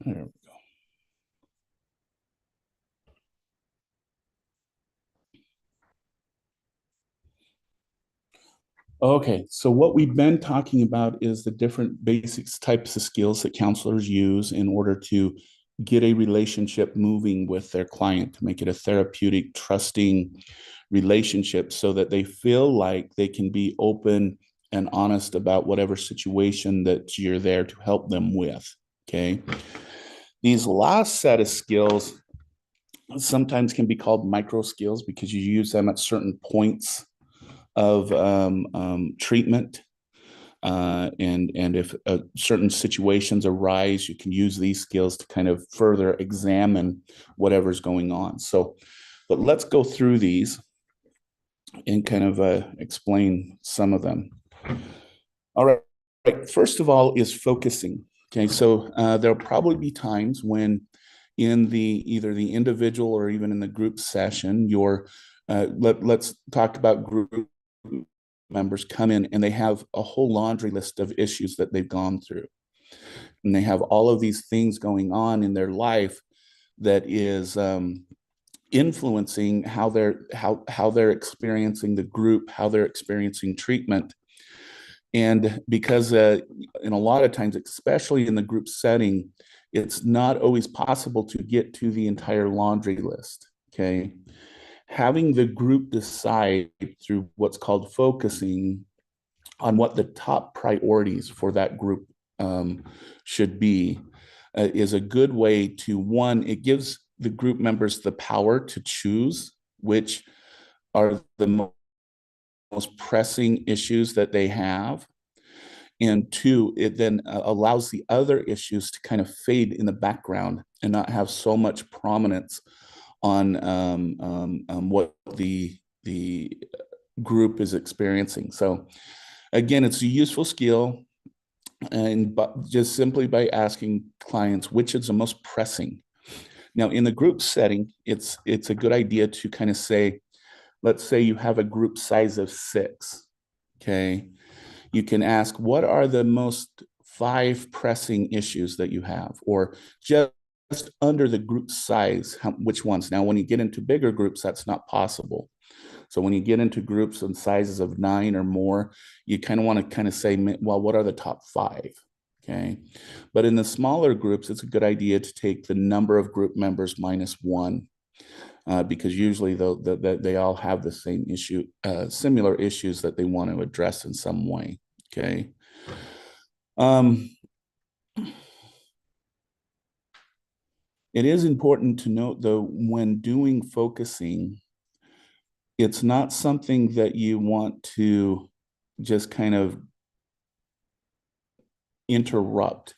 There we go. Okay, so what we've been talking about is the different basics types of skills that counselors use in order to get a relationship moving with their client, to make it a therapeutic, trusting relationship so that they feel like they can be open and honest about whatever situation that you're there to help them with. Okay. These last set of skills sometimes can be called micro skills because you use them at certain points of treatment. And if certain situations arise, you can use these skills to kind of further examine whatever's going on. So, but let's go through these and kind of explain some of them. All right. First of all is focusing. Okay, so there'll probably be times when in the either the individual or even in the group session, let's talk about group members come in and they have a whole laundry list of issues that they've gone through. And they have all of these things going on in their life that is influencing how they're experiencing the group, how they're experiencing treatment. And because in a lot of times, especially in the group setting, it's not always possible to get to the entire laundry list. Okay. Having the group decide through what's called focusing on what the top priorities for that group should be is a good way to, one, it gives the group members the power to choose which are the most pressing issues that they have. And two, it then allows the other issues to kind of fade in the background and not have so much prominence on what the group is experiencing. So again, it's a useful skill, and just simply by asking clients which is the most pressing. Now, in the group setting, it's a good idea to kind of say, let's say you have a group size of 6. Okay, you can ask, what are the most 5 pressing issues that you have, or just under the group size, which ones? Now, when you get into bigger groups, that's not possible. So when you get into groups and sizes of 9 or more, you kind of want to kind of say, well, what are the top 5? Okay. But in the smaller groups, it's a good idea to take the number of group members -1, because usually they all have the same issue, similar issues that they want to address in some way. Okay. It is important to note, though, when doing focusing, it's not something that you want to just kind of interrupt.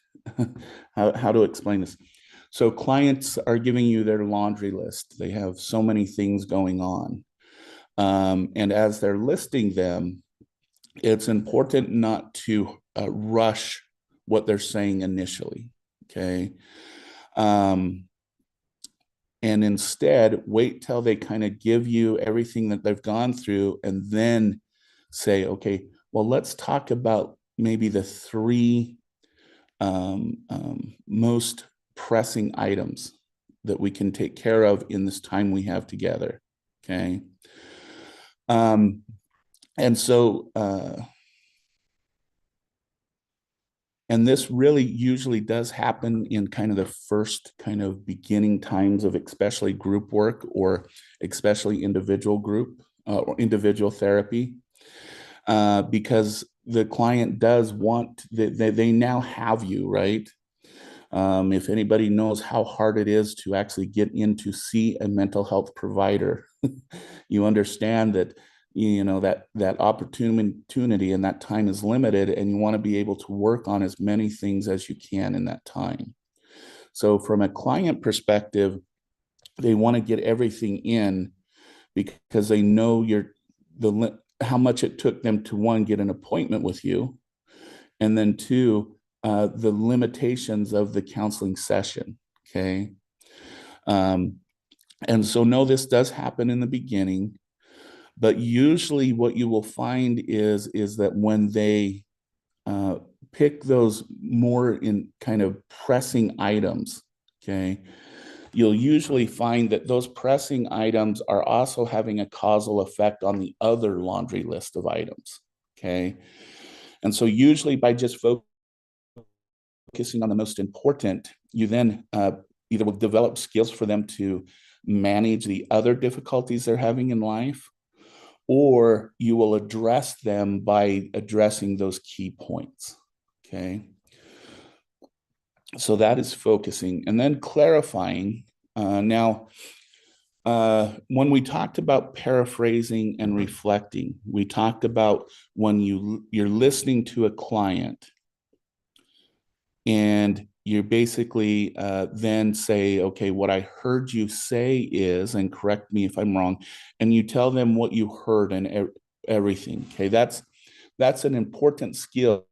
How to explain this? So clients are giving you their laundry list. They have so many things going on. And as they're listing them, it's important not to rush what they're saying initially. Okay. And instead, wait till they kind of give you everything that they've gone through and then say, okay, well, let's talk about maybe the 3 most pressing items that we can take care of in this time we have together. Okay. And so, and this really usually does happen in kind of the first kind of beginning times of especially group work or especially individual group or individual therapy, because the client does want, they now have you, right? If anybody knows how hard it is to actually get in to see a mental health provider, you understand that that opportunity and that time is limited, and you want to be able to work on as many things as you can in that time. So from a client perspective, they want to get everything in because they know how much it took them to, one, get an appointment with you, and then two, the limitations of the counseling session. Okay. And so no, this does happen in the beginning, but usually what you will find is that when they pick those more in kind of pressing items, okay, you'll usually find that those pressing items are also having a causal effect on the other laundry list of items, okay? And so usually by just focusing on the most important, you then either will develop skills for them to manage the other difficulties they're having in life, or you will address them by addressing those key points, okay? So that is focusing. And then clarifying. When we talked about paraphrasing and reflecting, we talked about when you're listening to a client and you basically then say, okay, what I heard you say is, and correct me if I'm wrong, and you tell them what you heard and everything. Okay, that's an important skill.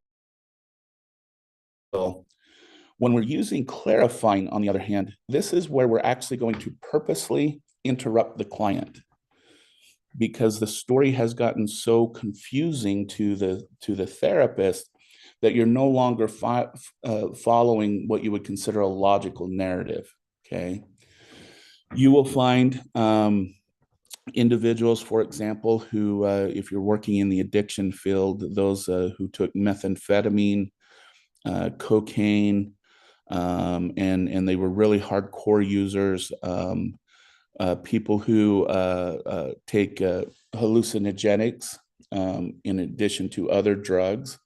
When we're using clarifying, on the other hand, this is where we're actually going to purposely interrupt the client because the story has gotten so confusing to the therapist that you're no longer following what you would consider a logical narrative. Okay, you will find individuals, for example, who, if you're working in the addiction field, those who took methamphetamine, cocaine, and they were really hardcore users. People who take hallucinogenics in addition to other drugs,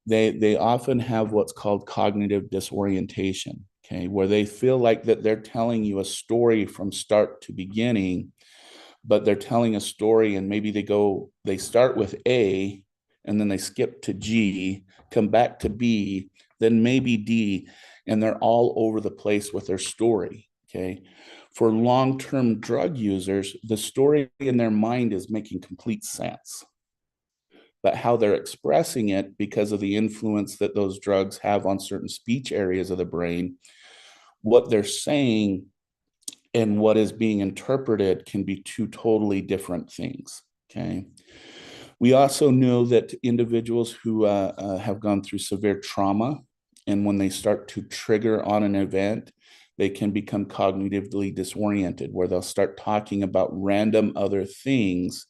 they often have what's called cognitive disorientation, okay, where they feel like that they're telling you a story from start to beginning, but they're telling a story and maybe they start with A and then they skip to G, come back to B, then maybe D, and they're all over the place with their story, okay? For long-term drug users, the story in their mind is making complete sense. But how they're expressing it, because of the influence that those drugs have on certain speech areas of the brain, what they're saying and what is being interpreted can be two totally different things, okay? We also know that individuals who have gone through severe trauma, and when they start to trigger on an event, they can become cognitively disoriented, where they'll start talking about random other things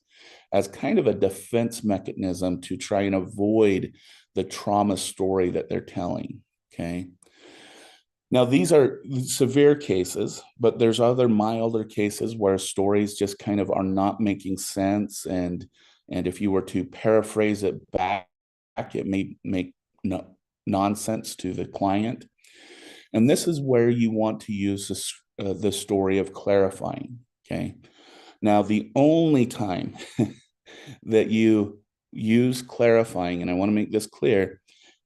as kind of a defense mechanism to try and avoid the trauma story that they're telling, okay? Now, these are severe cases, but there's other milder cases where stories just kind of are not making sense. And if you were to paraphrase it back, it may make nonsense to the client. And this is where you want to use the story of clarifying, okay? Now, the only time that you use clarifying, and I want to make this clear,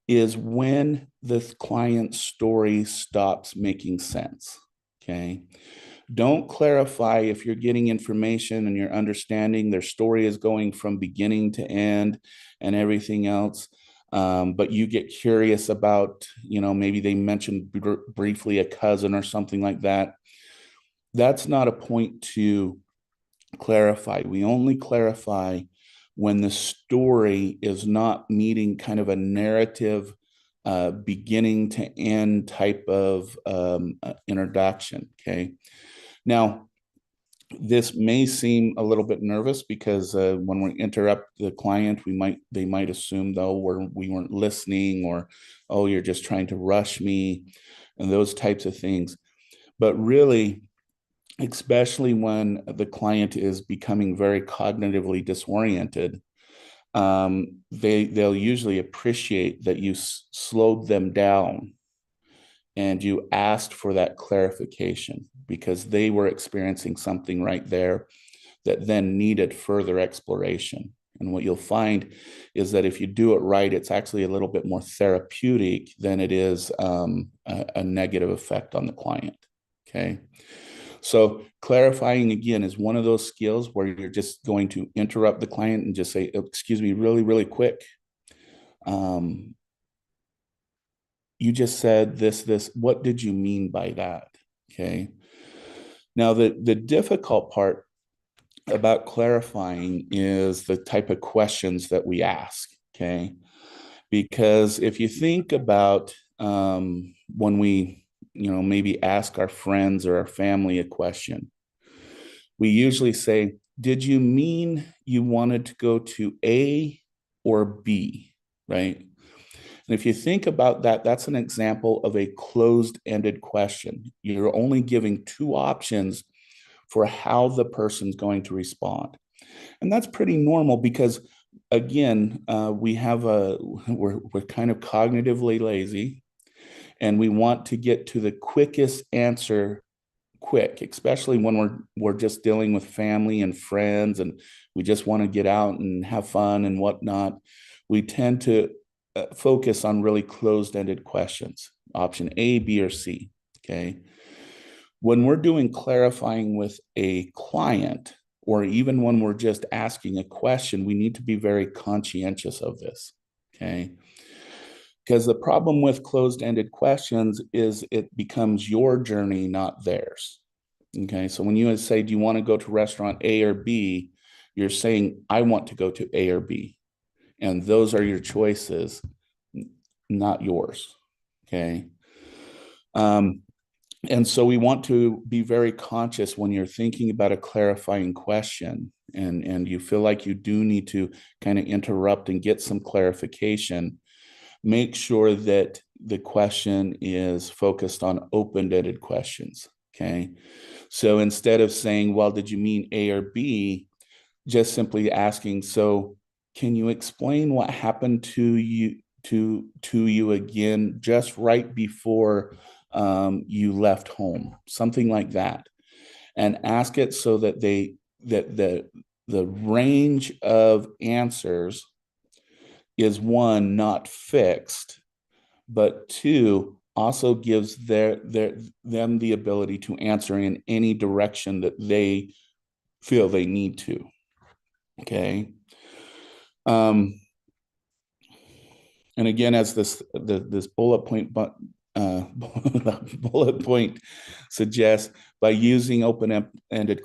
is when the client's story stops making sense, okay? Don't clarify if you're getting information and you're understanding their story is going from beginning to end and everything else, but you get curious about, maybe they mentioned briefly a cousin or something like that. That's not a point to clarify. We only clarify when the story is not meeting kind of a narrative beginning to end type of introduction, okay? Now, this may seem a little bit nervous because when we interrupt the client, they might assume, though, we weren't listening, or, oh, you're just trying to rush me, and those types of things. But really, especially when the client is becoming very cognitively disoriented, they'll usually appreciate that you slowed them down and you asked for that clarification because they were experiencing something right there that then needed further exploration. And what you'll find is that if you do it right, it's actually a little bit more therapeutic than it is a negative effect on the client, okay? So clarifying, again, is one of those skills where you're just going to interrupt the client and just say, excuse me, really, really quick. You just said this, what did you mean by that? Okay. Now, the difficult part about clarifying is the type of questions that we ask, okay? Because if you think about when we, maybe ask our friends or our family a question, we usually say, did you mean you wanted to go to A or B? Right? And if you think about that, that's an example of a closed-ended question. You're only giving two options for how the person's going to respond. And that's pretty normal because, again, we're kind of cognitively lazy, and we want to get to the quickest answer quick, especially when we're just dealing with family and friends, and we just want to get out and have fun and whatnot. We tend to focus on really closed-ended questions, option A, B, or C. Okay. When we're doing clarifying with a client, or even when we're just asking a question, we need to be very conscientious of this. Okay. Because the problem with closed-ended questions is it becomes your journey, not theirs. Okay. So when you say, do you want to go to restaurant A or B? You're saying, I want to go to A or B. And those are your choices, not yours. Okay. And so we want to be very conscious when you're thinking about a clarifying question, and you feel like you do need to kind of interrupt and get some clarification. Make sure that the question is focused on open-ended questions. Okay. So instead of saying, well, did you mean A or B? Just simply asking, so can you explain what happened to you again just right before you left home, something like that, and ask it so that the range of answers is, one, not fixed, but two, also gives them the ability to answer in any direction that they feel they need to. Okay. And again, as this bullet point bullet point suggests, by using open-ended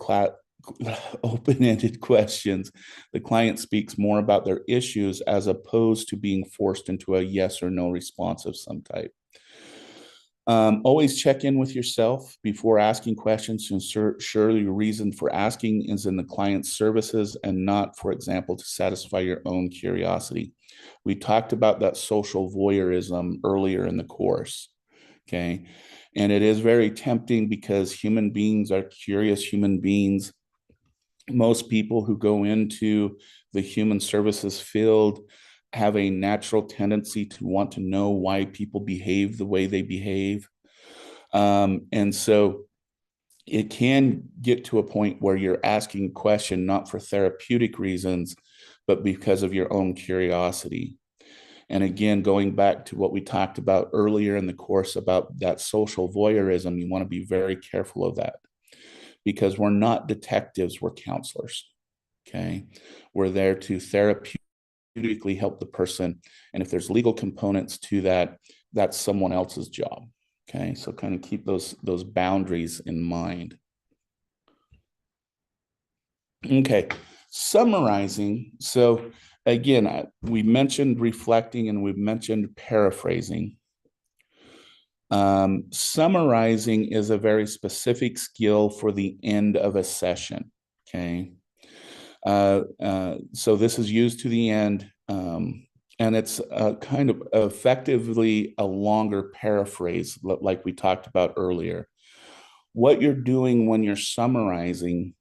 questions, the client speaks more about their issues as opposed to being forced into a yes or no response of some type. Always check in with yourself before asking questions to ensure your reason for asking is in the client's services and not, for example, to satisfy your own curiosity. We talked about that social voyeurism earlier in the course. Okay. And it is very tempting because human beings are curious human beings. Most people who go into the human services field have a natural tendency to want to know why people behave the way they behave. And so it can get to a point where you're asking a question not for therapeutic reasons, but because of your own curiosity. And again, going back to what we talked about earlier in the course about that social voyeurism, you want to be very careful of that, because we're not detectives, we're counselors. Okay. We're there to therapeutically help the person. And if there's legal components to that, that's someone else's job. Okay. So kind of keep those boundaries in mind. Okay. Summarizing. So again, we mentioned reflecting and we've mentioned paraphrasing. Summarizing is a very specific skill for the end of a session. Okay. So this is used to the end, and it's kind of effectively a longer paraphrase, like we talked about earlier. What you're doing when you're summarizing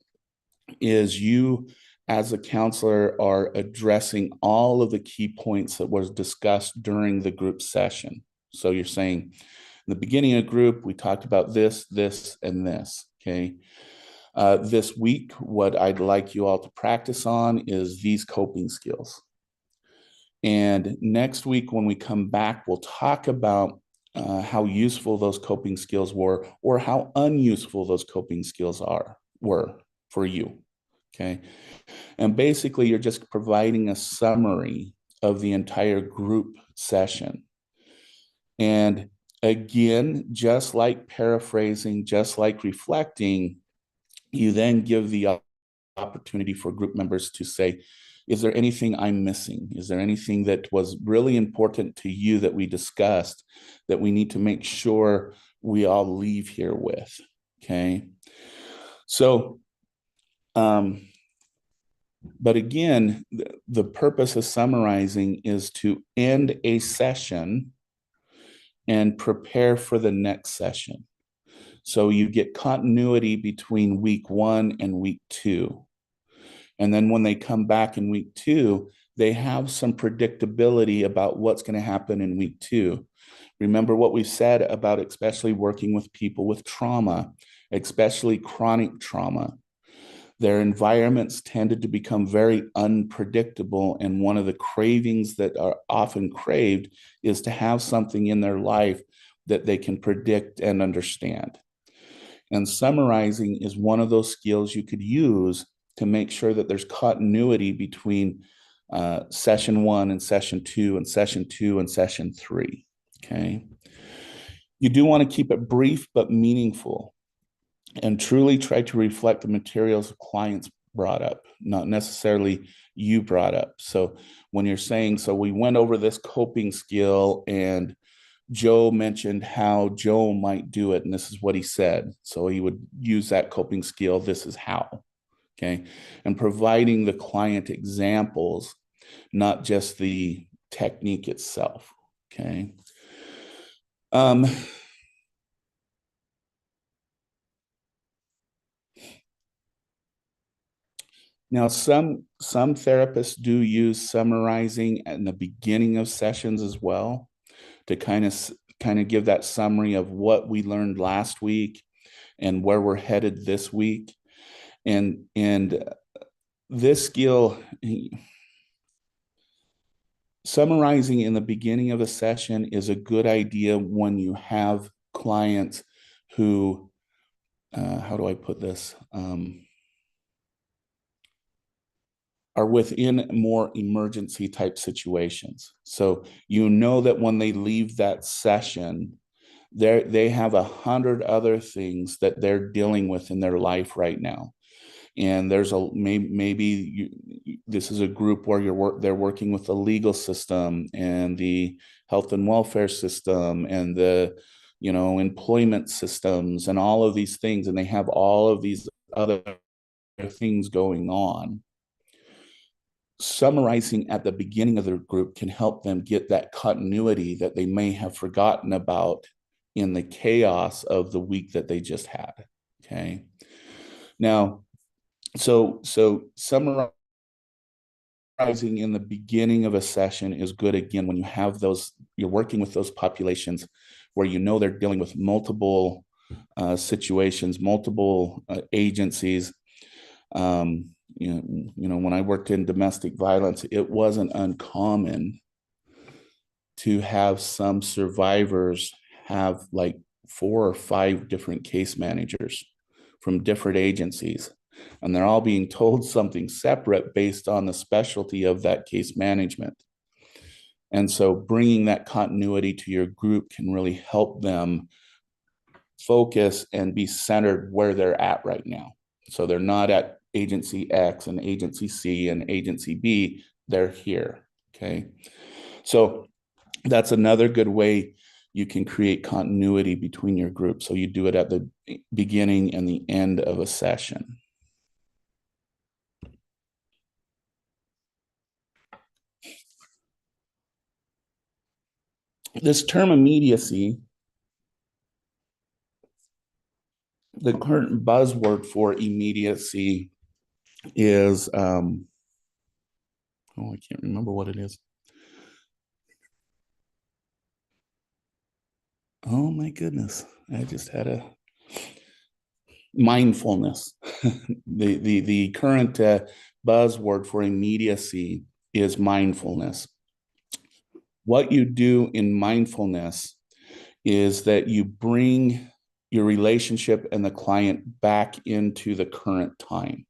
is you, as a counselor, are addressing all of the key points that was discussed during the group session. So you're saying, in the beginning of group, we talked about this, this, and this. Okay. This week, what I'd like you all to practice on is these coping skills. And next week, when we come back, we'll talk about how useful those coping skills were, or how unuseful those coping skills were for you. Okay. And basically, you're just providing a summary of the entire group session. And again, just like paraphrasing, just like reflecting, you then give the opportunity for group members to say, is there anything I'm missing? Is there anything that was really important to you that we discussed that we need to make sure we all leave here with? Okay. So, but again, the purpose of summarizing is to end a session and prepare for the next session. So you get continuity between week 1 and week 2. And then when they come back in week 2, they have some predictability about what's going to happen in week 2. Remember what we said about especially working with people with trauma, especially chronic trauma. Their environments tended to become very unpredictable. And one of the cravings that are often craved is to have something in their life that they can predict and understand. And summarizing is one of those skills you could use to make sure that there's continuity between session 1 and session 2 and session 2 and session 3. Okay. You do want to keep it brief but meaningful, and truly try to reflect the materials clients brought up, not necessarily you brought up. So when you're saying, so we went over this coping skill and Joe mentioned how Joe might do it, and this is what he said. So he would use that coping skill. This is how. Okay. And providing the client examples, not just the technique itself. Okay. Now, some therapists do use summarizing in the beginning of sessions as well to kind of give that summary of what we learned last week and where we're headed this week. And this skill, summarizing in the beginning of a session is a good idea when you have clients who, how do I put this? Are within more emergency type situations. So you know that when they leave that session, they have 100 other things that they're dealing with in their life right now. And there's this is a group where they're working with the legal system and the health and welfare system and the employment systems and all of these things, and they have all of these other things going on. Summarizing at the beginning of their group can help them get that continuity that they may have forgotten about in the chaos of the week that they just had. Okay. Now, so summarizing in the beginning of a session is good again when you have you're working with those populations where they're dealing with multiple situations, multiple agencies. When I worked in domestic violence, it wasn't uncommon to have some survivors have like 4 or 5 different case managers from different agencies, and they're all being told something separate based on the specialty of that case management. And so bringing that continuity to your group can really help them focus and be centered where they're at right now. So they're not at agency X and agency C and agency B, they're here. Okay. So that's another good way you can create continuity between your group. So you do it at the beginning and the end of a session. This term immediacy, the current buzzword for immediacy is, I can't remember what it is. Oh my goodness. I just had a mindfulness. the current buzzword for immediacy is mindfulness. What you do in mindfulness is that you bring your relationship and the client back into the current time,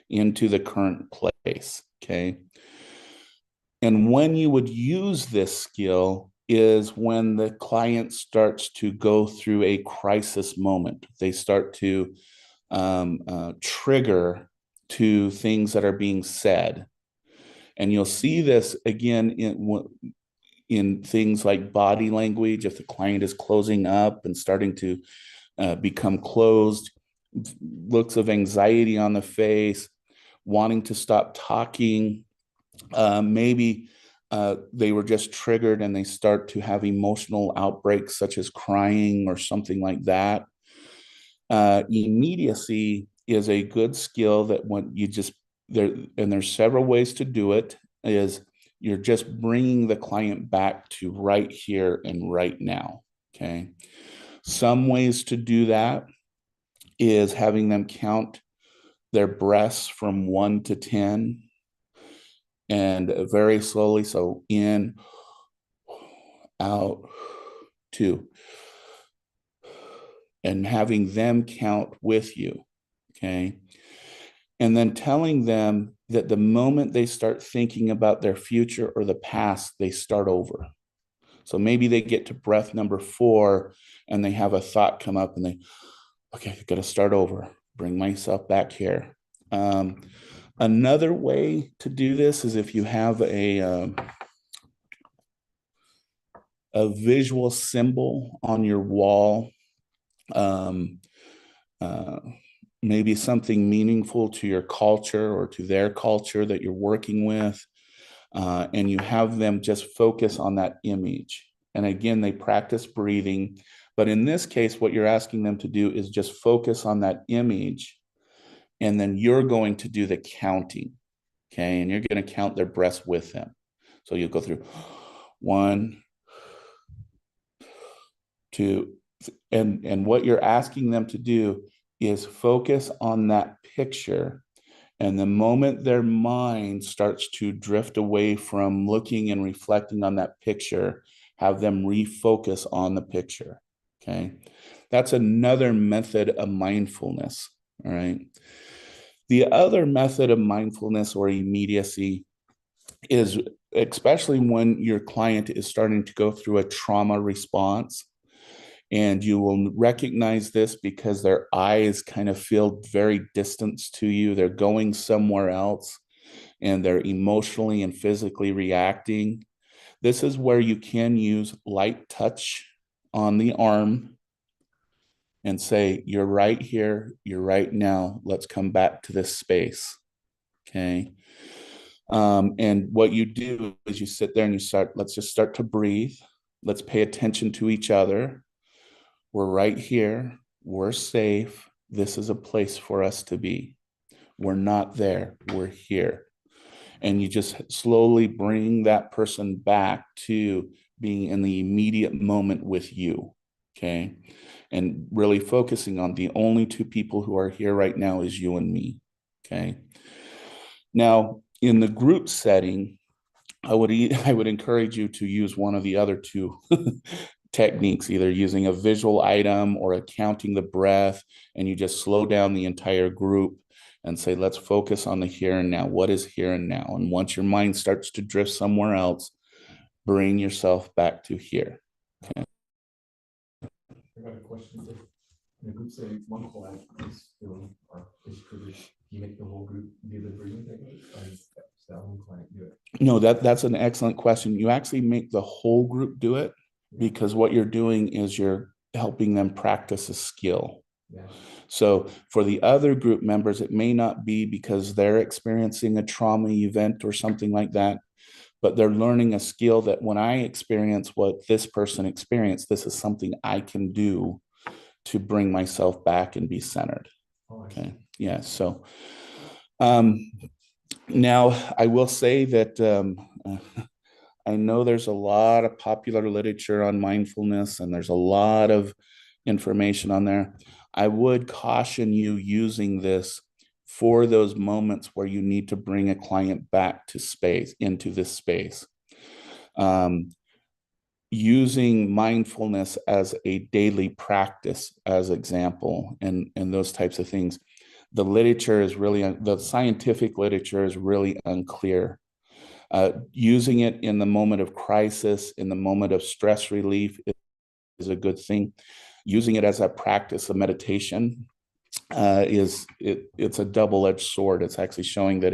into the current place. Okay. And when you would use this skill is when the client starts to go through a crisis moment. They start to trigger to things that are being said. And you'll see this again in things like body language. If the client is closing up and starting to become closed, looks of anxiety on the face, wanting to stop talking, maybe they were just triggered and they start to have emotional outbreaks such as crying or something like that. Immediacy is a good skill that when you just there, and there's several ways to do it, is you're just bringing the client back to right here and right now. Okay. Some ways to do that is having them count their breaths from 1 to 10 and very slowly. So in, out, 2, and having them count with you. Okay. And then telling them that the moment they start thinking about their future or the past, they start over. So maybe they get to breath number 4 and they have a thought come up and they, okay, I got to start over, bring myself back here. Another way to do this is if you have a visual symbol on your wall, maybe something meaningful to your culture or to their culture that you're working with, and you have them just focus on that image. And again, they practice breathing. But in this case, what you're asking them to do is just focus on that image, and then you're going to do the counting, okay? And you're going to count their breaths with them. So you'll go through 1, 2, and what you're asking them to do is focus on that picture. And the moment their mind starts to drift away from looking and reflecting on that picture, have them refocus on the picture. Okay. That's another method of mindfulness. All right. The other method of mindfulness or immediacy is, especially when your client is starting to go through a trauma response. And you will recognize this because their eyes kind of feel very distant to you. They're going somewhere else and they're emotionally and physically reacting. This is where you can use light touch on the arm and say, you're right here, you're right now. Let's come back to this space. Okay. And what you do is you sit there and you start, let's just start to breathe. Let's pay attention to each other. We're right here. We're safe. This is a place for us to be. We're not there. We're here. And you just slowly bring that person back to being in the immediate moment with you. Okay. And really focusing on the only 2 people who are here right now is you and me. Okay. Now, in the group setting, I would encourage you to use one of the other 2 techniques, either using a visual item or counting the breath, and you just slow down the entire group and say, let's focus on the here and now. What is here and now? And once your mind starts to drift somewhere else, bring yourself back to here. Okay. I got a question. If in a group setting, one client is feeling or is triggered, you make the whole group do the breathing technique, or does that one client do it? No, that's an excellent question. You actually make the whole group do it, because what you're doing is you're helping them practice a skill. Yeah. So for the other group members, it may not be because they're experiencing a trauma event or something like that, but they're learning a skill that when I experience what this person experienced, this is something I can do to bring myself back and be centered. Okay. Yeah. So now I will say that I know there's a lot of popular literature on mindfulness and there's a lot of information on there. I would caution you using this for those moments where you need to bring a client back to space, into this space. Using mindfulness as a daily practice, as example, and those types of things. The literature is really, the scientific literature is really unclear. Using it in the moment of crisis, in the moment of stress relief is a good thing. Using it as a practice of meditation it's a double-edged sword. It's actually showing that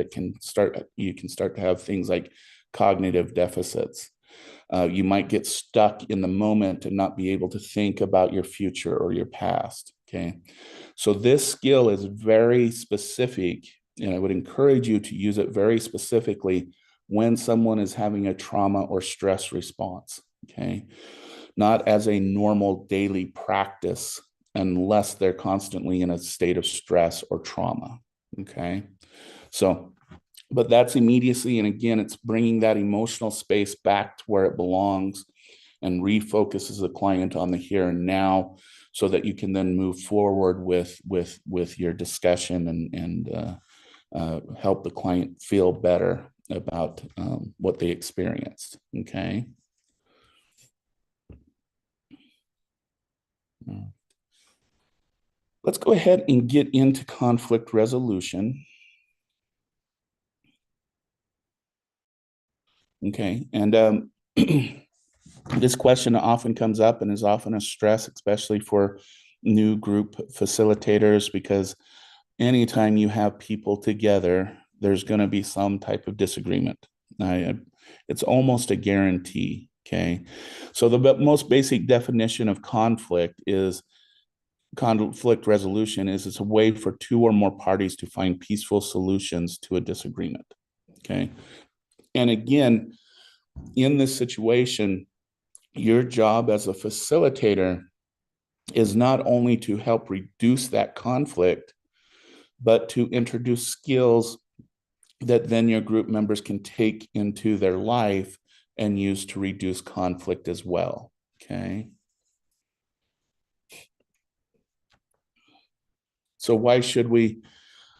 you can start to have things like cognitive deficits. You might get stuck in the moment and not be able to think about your future or your past. Okay. So this skill is very specific, and I would encourage you to use it very specifically when someone is having a trauma or stress response. Okay. Not as a normal daily practice unless they're constantly in a state of stress or trauma. Okay. So, but that's immediacy. And again, it's bringing that emotional space back to where it belongs and refocuses the client on the here and now so that you can then move forward with your discussion and help the client feel better about what they experienced. Okay. Let's go ahead and get into conflict resolution. Okay. And this question often comes up and is often a stress, especially for new group facilitators, because anytime you have people together, there's going to be some type of disagreement. It's almost a guarantee. Okay. So the most basic definition of conflict resolution is it's a way for two or more parties to find peaceful solutions to a disagreement. Okay. And again, in this situation, your job as a facilitator is not only to help reduce that conflict, but to introduce skills that then your group members can take into their life and use to reduce conflict as well. Okay. So why should we,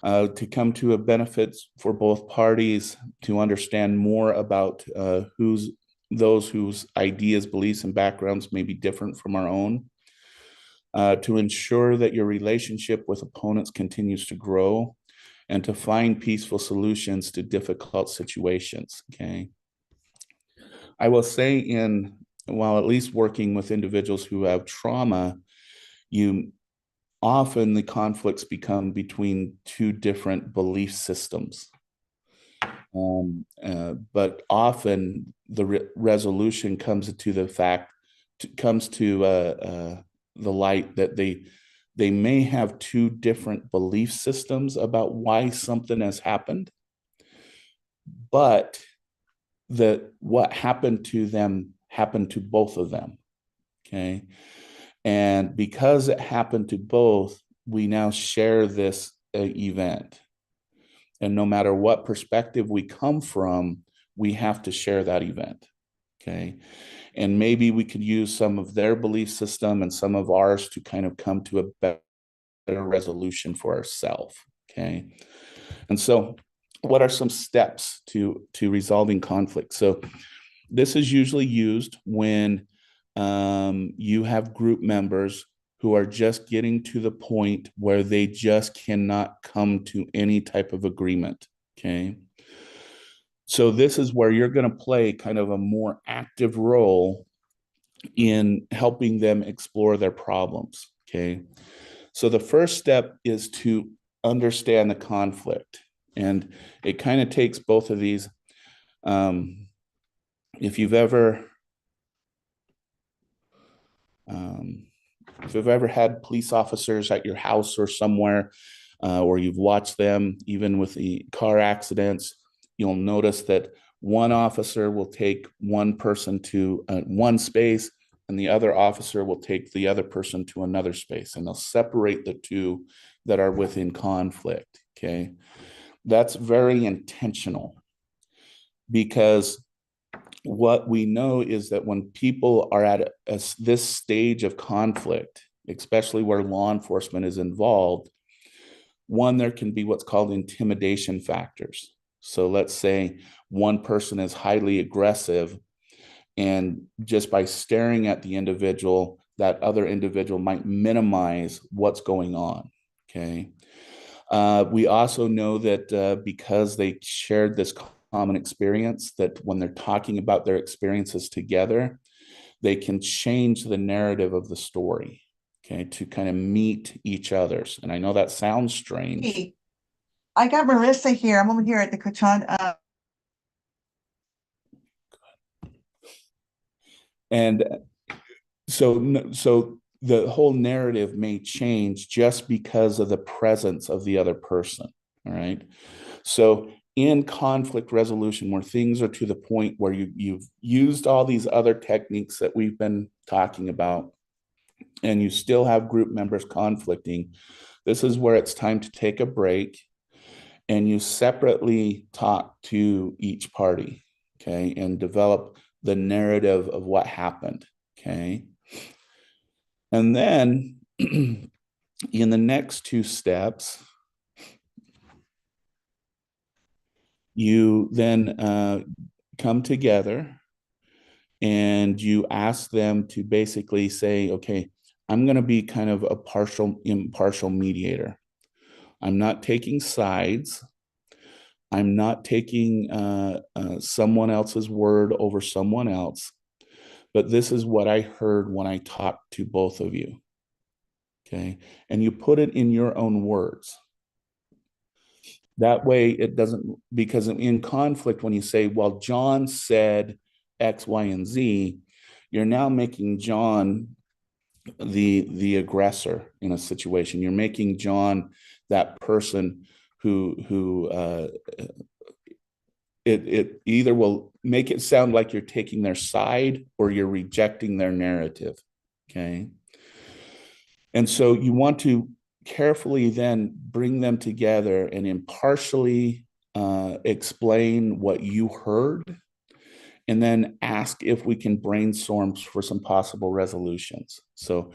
to come to a benefits for both parties, to understand more about those whose ideas, beliefs, and backgrounds may be different from our own, to ensure that your relationship with opponents continues to grow, and to find peaceful solutions to difficult situations. Okay. I will say while at least working with individuals who have trauma, often the conflicts become between two different belief systems. But often the resolution comes to the light that they may have two different belief systems about why something has happened, but what happened to them happened to both of them. Okay. And because it happened to both, we now share this event. And no matter what perspective we come from, we have to share that event. Okay. And maybe we could use some of their belief system and some of ours to kind of come to a better resolution for ourselves. Okay. And so, what are some steps to resolving conflict? So, this is usually used when you have group members who are just getting to the point where they just cannot come to any type of agreement. Okay. So this is where you're going to play kind of a more active role in helping them explore their problems. Okay. So the first step is to understand the conflict. And it kind of takes both of these. If you've ever had police officers at your house or somewhere, or you've watched them, even with the car accidents, you'll notice that one officer will take one person to one space, and the other officer will take the other person to another space, and they'll separate the two that are within conflict. Okay. That's very intentional, because what we know is that when people are at this stage of conflict, especially where law enforcement is involved, one, there can be what's called intimidation factors. So let's say one person is highly aggressive, and just by staring at the individual, that other individual might minimize what's going on. Okay. We also know that because they shared this common experience, that when they're talking about their experiences together, they can change the narrative of the story. okay, to kind of meet each other's. And I know that sounds strange. Hey, I got Marissa here. I'm over here at the Cochon. And so the whole narrative may change just because of the presence of the other person. All right. So in conflict resolution, where things are to the point where you've used all these other techniques that we've been talking about, and you still have group members conflicting, this is where it's time to take a break and you separately talk to each party, okay, and develop the narrative of what happened, okay? And then in the next two steps, you then come together and you ask them to basically say, okay, I'm going to be kind of a impartial mediator. I'm not taking sides. I'm not taking someone else's word over someone else, but this is what I heard when I talked to both of you. Okay. And you put it in your own words. That way it doesn't, because in conflict, when you say, well, John said X, Y, and Z, you're now making John the aggressor in a situation. You're making John that person who it either will make it sound like you're taking their side or you're rejecting their narrative. Okay. And so you want to carefully then bring them together and impartially explain what you heard, and then ask if we can brainstorm for some possible resolutions. So,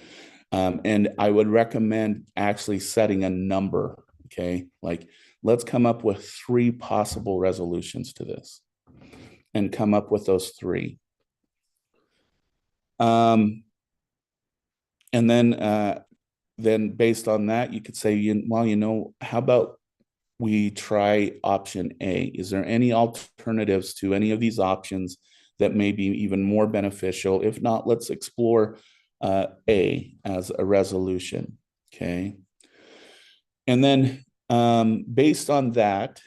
and I would recommend actually setting a number, okay? Like, let's come up with 3 possible resolutions to this and come up with those 3. And then based on that, you could say, well, how about we try option A? Is there any alternatives to any of these options that may be even more beneficial? If not, let's explore A as a resolution, okay? And then based on that,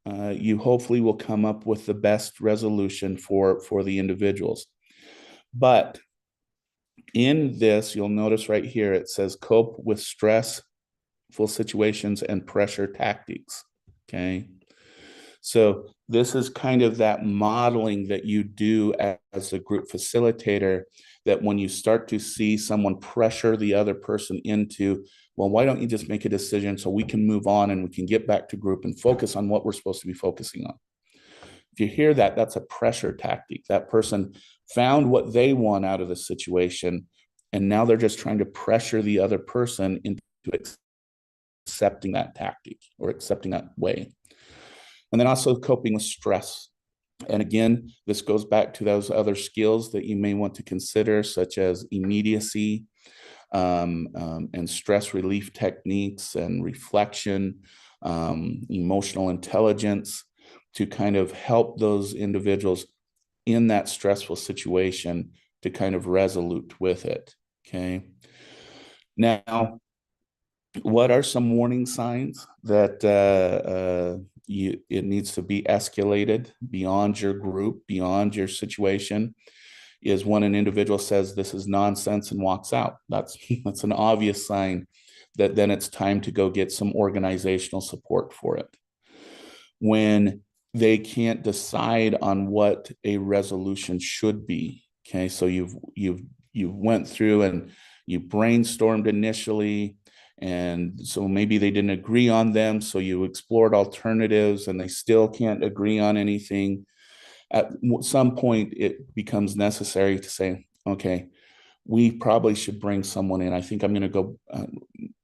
you hopefully will come up with the best resolution for the individuals. But in this, you'll notice right here, it says cope with stressful situations and pressure tactics, okay? So this is kind of that modeling that you do as a group facilitator, that when you start to see someone pressure the other person into, well, why don't you just make a decision so we can move on and we can get back to group and focus on what we're supposed to be focusing on. If you hear that, that's a pressure tactic. That person found what they want out of the situation, and now they're just trying to pressure the other person into accepting that tactic or accepting that way. And then also coping with stress. And again, this goes back to those other skills that you may want to consider, such as immediacy, and stress relief techniques and reflection, emotional intelligence, to kind of help those individuals in that stressful situation to kind of resolute with it. Okay. Now, what are some warning signs that it needs to be escalated beyond your group, beyond your situation? Is when an individual says this is nonsense and walks out. That's an obvious sign that then it's time to go get some organizational support for it. When they can't decide on what a resolution should be. Okay, so you've went through and you brainstormed initially, and so maybe they didn't agree on them, so you explored alternatives and they still can't agree on anything. At some point, it becomes necessary to say, okay, we probably should bring someone in. I think I'm going to go,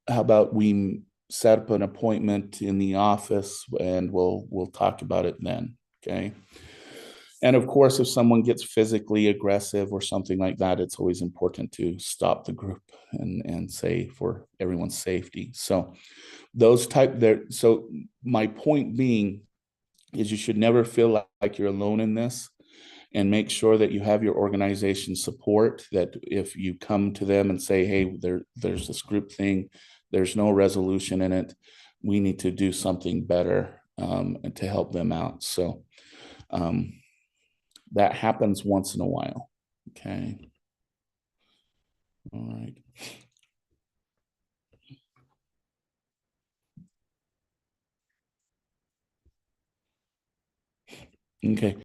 how about we set up an appointment in the office and we'll talk about it then, okay? And of course, if someone gets physically aggressive or something like that, it's always important to stop the group and say for everyone's safety. So those type there. So my point being is you should never feel like you're alone in this. and make sure that you have your organization support, that if you come to them and say, hey, there's this group thing, there's no resolution in it, we need to do something better and to help them out. So that happens once in a while. Okay. All right. Okay.